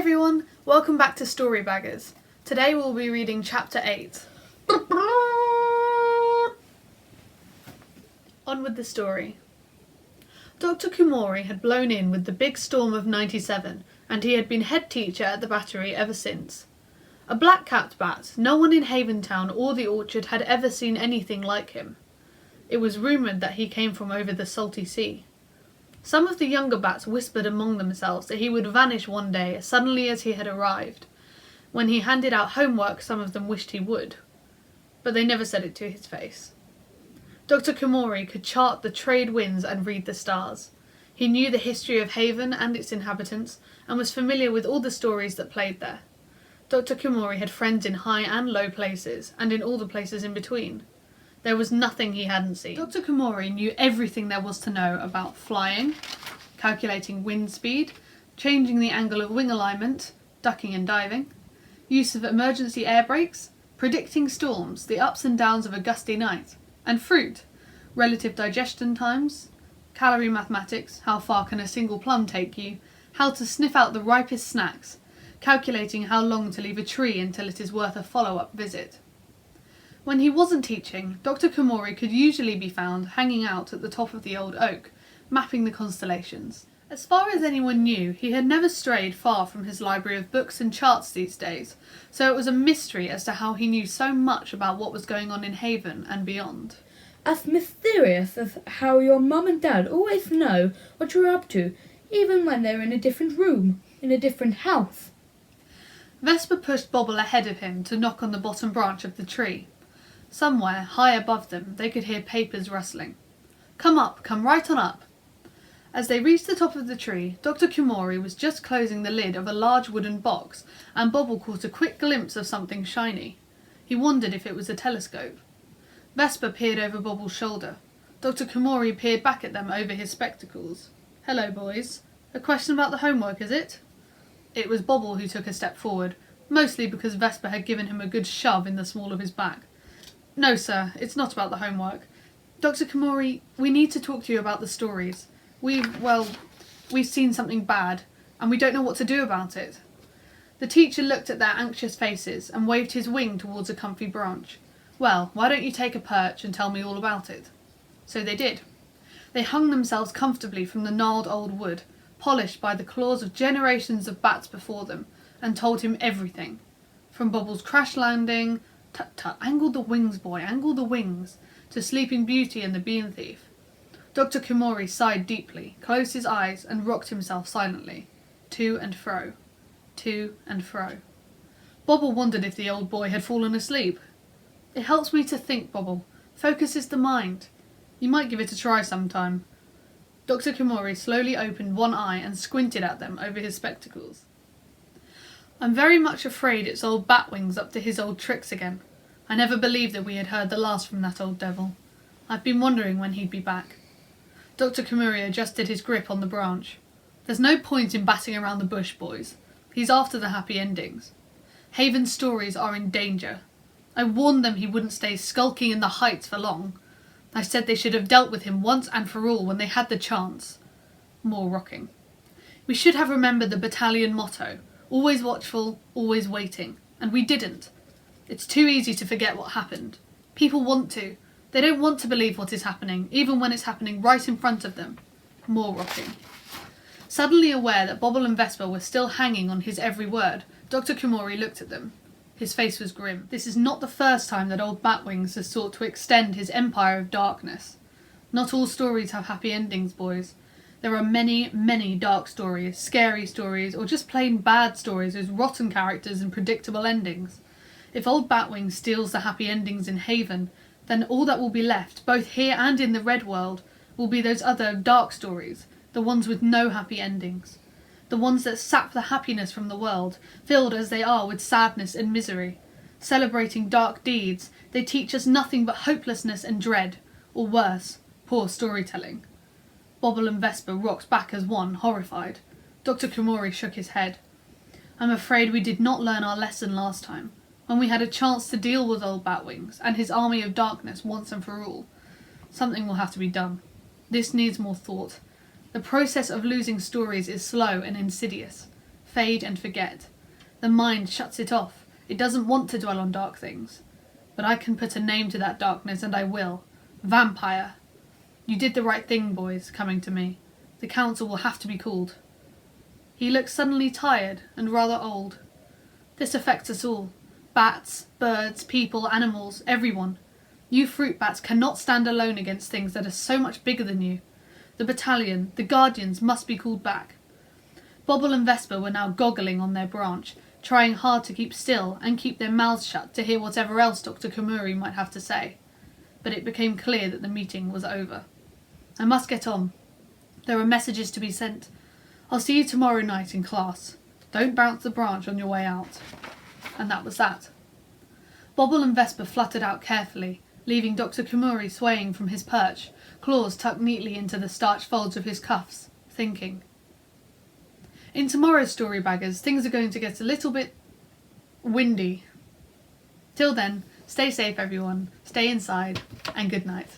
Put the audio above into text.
everyone, welcome back to Storybaggers. Today we'll be reading Chapter 8. On with the story. Dr Koumori had blown in with the big storm of '97, and he had been head teacher at the Battery ever since. A black-capped bat, no one in Haventown or the Orchard had ever seen anything like him. It was rumoured that he came from over the salty sea. Some of the younger bats whispered among themselves that he would vanish one day as suddenly as he had arrived. When he handed out homework, some of them wished he would. But they never said it to his face. Dr Koumori could chart the trade winds and read the stars. He knew the history of Haven and its inhabitants, and was familiar with all the stories that played there. Dr Koumori had friends in high and low places, and in all the places in between. There was nothing he hadn't seen. Dr Koumori knew everything there was to know about flying, calculating wind speed, changing the angle of wing alignment, ducking and diving, use of emergency air brakes, predicting storms, the ups and downs of a gusty night, and fruit, relative digestion times, calorie mathematics, how far can a single plum take you, how to sniff out the ripest snacks, calculating how long to leave a tree until it is worth a follow-up visit. When he wasn't teaching, Dr Koumori could usually be found hanging out at the top of the old oak, mapping the constellations. As far as anyone knew, he had never strayed far from his library of books and charts these days, so it was a mystery as to how he knew so much about what was going on in Haven and beyond. As mysterious as how your mum and dad always know what you're up to, even when they're in a different room, in a different house. Vesper pushed Bobble ahead of him to knock on the bottom branch of the tree. Somewhere, high above them, they could hear papers rustling. "Come up, come right on up." As they reached the top of the tree, Dr Koumori was just closing the lid of a large wooden box, and Bobble caught a quick glimpse of something shiny. He wondered if it was a telescope. Vesper peered over Bobble's shoulder. Dr Koumori peered back at them over his spectacles. "Hello, boys. A question about the homework, is it?" It was Bobble who took a step forward, mostly because Vesper had given him a good shove in the small of his back. "No, sir, it's not about the homework. Dr Koumori, we need to talk to you about the stories. We've seen something bad, and we don't know what to do about it." The teacher looked at their anxious faces and waved his wing towards a comfy branch. "Well, why don't you take a perch and tell me all about it?" So they did. They hung themselves comfortably from the gnarled old wood, polished by the claws of generations of bats before them, and told him everything. From Bobble's crash landing, "Tut tut, angle the wings, boy, angle the wings," to Sleeping Beauty and the Bean Thief. Dr Koumori sighed deeply, closed his eyes, and rocked himself silently. To and fro. To and fro. Bobble wondered if the old boy had fallen asleep. "It helps me to think, Bobble. Focuses the mind. You might give it a try sometime." Dr Koumori slowly opened one eye and squinted at them over his spectacles. "I'm very much afraid it's old Batwings up to his old tricks again. I never believed that we had heard the last from that old devil. I've been wondering when he'd be back." Dr Koumori adjusted his grip on the branch. "There's no point in batting around the bush, boys. He's after the happy endings. Haven's stories are in danger. I warned them he wouldn't stay skulking in the heights for long. I said they should have dealt with him once and for all when they had the chance." More rocking. "We should have remembered the battalion motto, always watchful, always waiting, and we didn't. It's too easy to forget what happened. People want to. They don't want to believe what is happening, even when it's happening right in front of them." More rocking. Suddenly aware that Bobble and Vesper were still hanging on his every word, Dr Koumori looked at them. His face was grim. This is not the first time that old Batwings has sought to extend his empire of darkness. Not all stories have happy endings, boys. There are many, many dark stories, scary stories, or just plain bad stories with rotten characters and predictable endings. If old Batwing steals the happy endings in Haven, then all that will be left, both here and in the Red World, will be those other dark stories, the ones with no happy endings. The ones that sap the happiness from the world, filled as they are with sadness and misery. Celebrating dark deeds, they teach us nothing but hopelessness and dread, or worse, poor storytelling. Bobble and Vesper rocked back as one, horrified. Dr Koumori shook his head. "I'm afraid we did not learn our lesson last time, when we had a chance to deal with old Batwings and his army of darkness once and for all. Something will have to be done. This needs more thought. The process of losing stories is slow and insidious. fade and forget. The mind shuts it off. It doesn't want to dwell on dark things. But I can put a name to that darkness, and I will. Vampire. You did the right thing, boys, coming to me. The council will have to be called. He looked suddenly tired and rather old. This affects us all. Bats, birds, people, animals, everyone. You fruit bats cannot stand alone against things that are so much bigger than you. The battalion, the guardians, must be called back. Bobble and Vesper were now goggling on their branch, trying hard to keep still and keep their mouths shut to hear whatever else Dr Koumori might have to say. But it became clear that the meeting was over. I must get on. There are messages to be sent. I'll see you tomorrow night in class. Don't bounce the branch on your way out. And that was that. Bobble and Vesper fluttered out carefully, leaving Dr Koumori swaying from his perch, claws tucked neatly into the starched folds of his cuffs, thinking. In tomorrow's Story Baggers, things are going to get a little bit windy. Till then, stay safe everyone, stay inside, and good night.